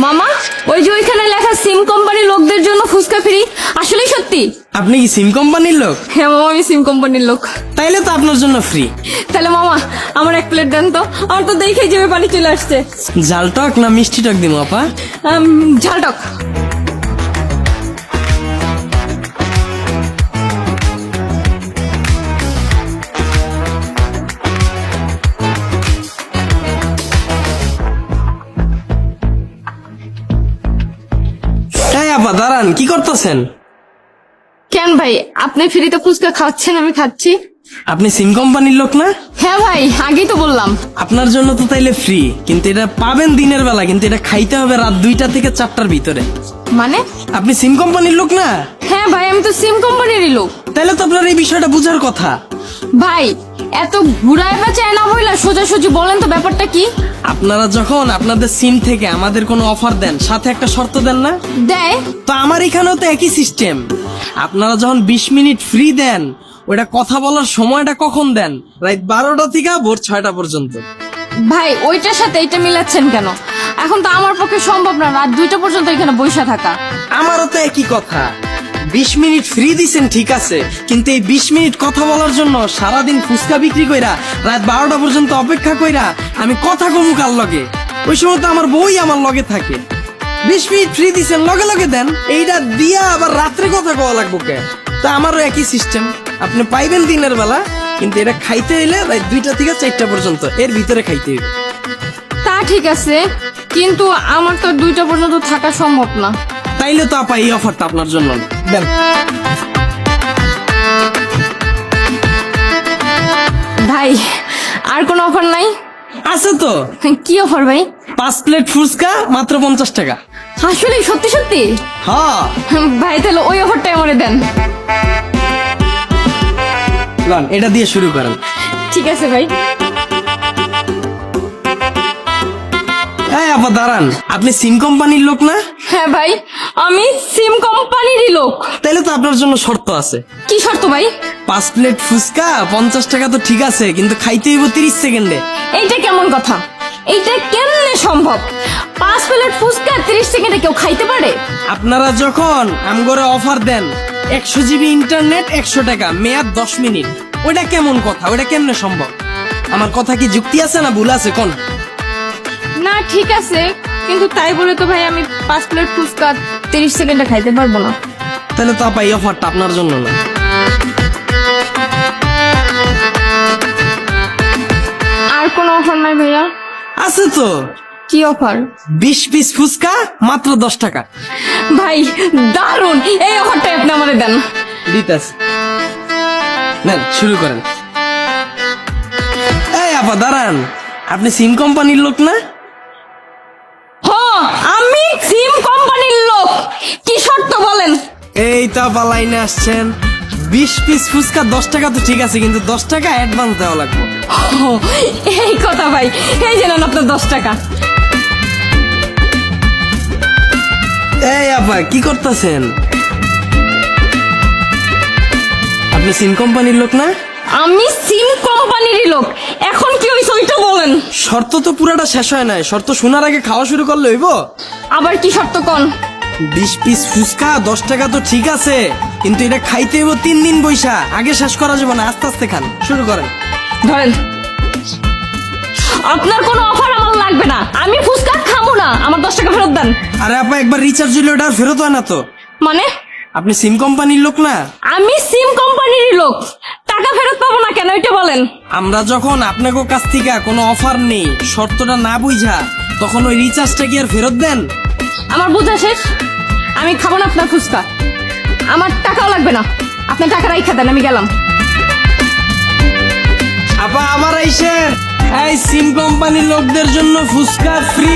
মামা, ওই যে ওইখানে লেখা সিম কোম্পানির লোকদের জন্য ফুচকা ফ্রি, আসলেই সত্যি? আপনি কি সিম কোম্পানির লোক? হ্যাঁ মামা, আমি সিম কোম্পানির লোক। তাইলে তো আপনার জন্য ফ্রি। তাহলে মামা আমার এক প্লেট দেন তো, আমার তো দেখে জিভে পানি চলে আসছে। ঝাল টক না মিষ্টি টক দিব আপা? ঝাল টক। এই আপা দাঁড়ান, কি করতেছেন? কেন ভাই, আপনি ফ্রিতে ফুচকা খাওয়াচ্ছেন, আমি খাচ্ছি। আপনি সিম কোম্পানির লোক না? হ্যাঁ ভাই, আগেই তো বললাম। আপনার জন্য তো তাইলে ফ্রি, কিন্তু এটা পাবেন দিনের বেলা, কিন্তু এটা খাইতে হবে রাত 2টা থেকে 4টার ভিতরে। মানে? আপনি সিম কোম্পানির লোক না? হ্যাঁ ভাই, আমি তো সিম কোম্পানিরই লোক। তাইলে তো আপনার এই বিষয়টা বুঝার কথা। ভাই এত ঘুরায় পেঁচায় না বইলা সোজাসুজি বলেন তো ব্যাপারটা কি? আপনারা যখন আপনাদের সিম থেকে আমাদের কোনো অফার দেন, সাথে একটা শর্ত দেন না? দেয়। তো আমার এখানেও তো একই সিস্টেম। আপনারা যখন 20 মিনিট ফ্রি দেন, ওটা কথা বলার সময়টা কখন দেন? রাত 12টা থেকে ভোর 6টা পর্যন্ত। ভাই ওইটার সাথে এটা মিলাচ্ছেন কেন? এখন তো আমার পক্ষে সম্ভব না রাত 2টা পর্যন্ত এখানে বসে থাকা। আমারও তো একই কথা। 20 মিনিট ফ্রি দিছেন ঠিক আছে, কিন্তু এই 20 মিনিট কথা বলার জন্য সারাদিন ফুচকা বিক্রি কইরা রাত 12টা পর্যন্ত অপেক্ষা কইরা আমি কথা কমু কার লগে? ওই সময় তো আমার বই আমার লগে থাকে। 20 মিনিট ফ্রি দিছেন, লগে লগে দেন। এইটা দিয়া আবার রাত্রে কথা কওয়া লাগবো কে? তা আমারও একই সিস্টেম। আপনি পাইবেন দিনের বেলা, কিন্তু এটা খাইতে হইলে রাত 2টা থেকে 4টা পর্যন্ত, এর ভিতরে খাইতে হইবে। তা ঠিক আছে, কিন্তু আমার তো 2টা পর্যন্ত থাকা সম্ভব না। তাইলে তো আপা এই অফারটা আপনার জন্য না। দেন। ভাই আর কোনো অফার নাই? আছে তো। কি অফার ভাই? 5 প্লেট ফুচকা মাত্র 50 টাকা। আসলে সত্যি সত্যি? হ্যাঁ। ভাই তাহলে ওই অফারটাই আমারে দেন। লন, এটা দিয়ে শুরু করেন। ঠিক আছে ভাই। এই আপা দাঁড়ান, আপনি সিম কোম্পানির লোক না? হ্যাঁ ভাই, আমি সিম কোম্পানিরই লোক। তাইলে তো আপনার জন্য শর্ত আছে। কি শর্ত ভাই? 5 প্লেট ফুচকা 50 টাকা তো ঠিক আছে, কিন্তু খাইতে হইব 30 সেকেন্ডে। এইটা কেমন কথা? এইটা কেমনে সম্ভব? 5 প্লেট ফুচকা 30 সেকেন্ডে কেউ খাইতে পারে? আপনারা যখন আমগরে অফার দেন 100 জিবি ইন্টারনেট 100 টাকা, মেয়াদ 10 মিনিট, ওইটা কেমন কথা? ওইটা কেমনে সম্ভব? আমার কথা কি যুক্তি আছে না ভুল আছে কোন? না ঠিক আছে, কিন্তু তাই বলে তো ভাই আমি 5 প্লেট ফুচকা 30 সেকেন্ডে খাইতে পারবো না। তাহলে তো আপা এই অফারটা আপনার জন্য না। আর কোনো অফার নাই ভাইয়া? আছে তো। কি অফার? 20 পিস ফুচকা মাত্র 10 টাকা। ভাই দারুন, এই অফারটা আপনি আমারে দেন। দিতাস। নেন শুরু করেন। এই আপা দাঁড়ান, আপনি সিম কোম্পানির লোক না? হ্যাঁ আমি সিম কোম্পানির লোক। কি শর্ত বলেন? এই তো আপা লাইনে আসছেন। 20 পিস ফুচকা 10 টাকা তো ঠিক আছে, কিন্তু 10 টাকা অ্যাডভান্স দেওয়া লাগবে। ও, এই কথা ভাই, এই জানেন আপনার 10 টাকা। এই আপা কি করতেছেন? আপনি সিম কোম্পানির লোক না? আমি সিম কোম্পানিরই লোক। এখন কি হইছে ওইটা বলেন। শর্ত তো পুরাটা শেষ হয় নাই, শর্ত শোনার আগে খাওয়া শুরু করলে হইব? আবার কি শর্ত কোন? 20 পিস ফুচকা 10 টাকা তো ঠিক আছে, কিন্তু এটা খাইতে হইব 3 দিন বৈশা, আগে শেষ করা যাবে না, আস্তে আস্তে খান। শুরু করেন। ধরেন, আপনার কোনো অফার আমার লাগবে না, আমি ফুচকা খাবো না, আমার 10 টাকা ফেরত দেন। আরে আপা একবার রিচার্জ হইলে ওটা আর ফেরত হয় না তো। মানে? আপনি সিম কোম্পানির লোক না? আমি সিম কোম্পানিরই লোক, টাকা ফেরত পাবো না কেন এটা বলেন। আমরা যখন আপনাকে কাছ থেকে কোনো অফার নেই, শর্তটা না বুঝা, তখন ওই রিচার্জটা কি আর ফেরত দেন? আমার বুঝা শেষ, আমি খাবো না আপনার ফুচকা, আমার টাকাও লাগবে না, আপনার টাকা রাইখা দেন, আমি গেলাম। আপা আবার আইসেন। এই সিম কোম্পানির লোকদের জন্য ফুচকা ফ্রি।